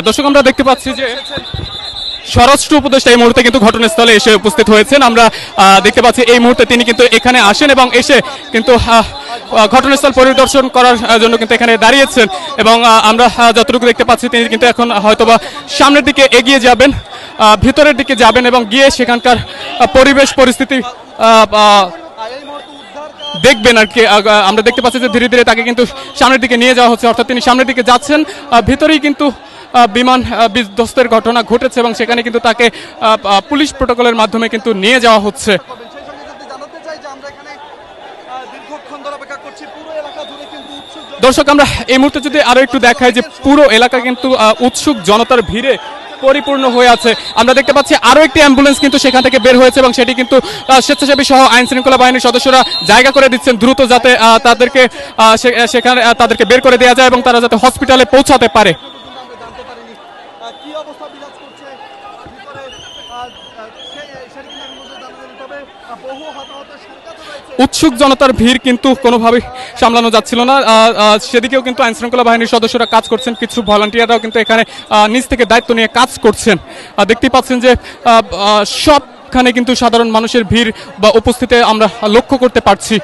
দর্শক আমরা দেখতে পাচ্ছি যে স্বরাষ্ট্র উপদেষ্টা এই মুহূর্তে কিন্তু ঘটনাস্থলে এসে উপস্থিত হয়েছেন। আমরা দেখতে পাচ্ছি এই মুহূর্তে তিনি কিন্তু এখানে আসেন এবং এসে কিন্তু ঘটনাস্থল পরিদর্শন করার জন্য কিন্তু এখানে দাঁড়িয়েছেন এবং আমরা যতটুকু দেখতে পাচ্ছি তিনি কিন্তু এখন হয়তোবা সামনের দিকে এগিয়ে যাবেন, ভিতরের দিকে যাবেন এবং গিয়ে সেখানকার পরিবেশ পরিস্থিতি দেখবেন আর কি। আমরা দেখতে পাচ্ছি যে ধীরে ধীরে তাকে কিন্তু সামনের দিকে নিয়ে যাওয়া হচ্ছে, অর্থাৎ তিনি সামনের দিকে যাচ্ছেন। ভিতরেই কিন্তু বিমান বিধ্বস্তের ঘটনা ঘটেছে এবং সেখানে কিন্তু তাকে পুলিশ প্রোটোকলের মাধ্যমে কিন্তু নিয়ে যাওয়া হচ্ছে। দর্শক আমরা এই মুহূর্তে যদি আরো একটু দেখাই যে পুরো এলাকা কিন্তু উৎসুক জনতার ভিড়ে পরিপূর্ণ হয়ে আছে। আমরা দেখতে পাচ্ছি আরো একটি অ্যাম্বুলেন্স কিন্তু সেখান থেকে বের হয়েছে এবং সেটি কিন্তু স্বেচ্ছাসেবী সহ আইন শৃঙ্খলা বাহিনীর সদস্যরা জায়গা করে দিচ্ছেন দ্রুত, যাতে তাদেরকে সেখানে তাদেরকে বের করে দেওয়া যায় এবং তারা যাতে হসপিটালে পৌঁছাতে পারে। উৎসুক জনতার ভিড় কিন্তু কোনোভাবেই সামলানো যাচ্ছিল না। সেদিকেও কিন্তু আইন শৃঙ্খলা বাহিনীর সদস্যরা কাজ করছেন, কিছু ভলান্টিয়াররাও কিন্তু এখানে নিজ থেকে দায়িত্ব নিয়ে কাজ করছেন। দেখতেই পাচ্ছেন যে সবখানে কিন্তু সাধারণ মানুষের ভিড় বা উপস্থিতি আমরা লক্ষ্য করতে পারছি।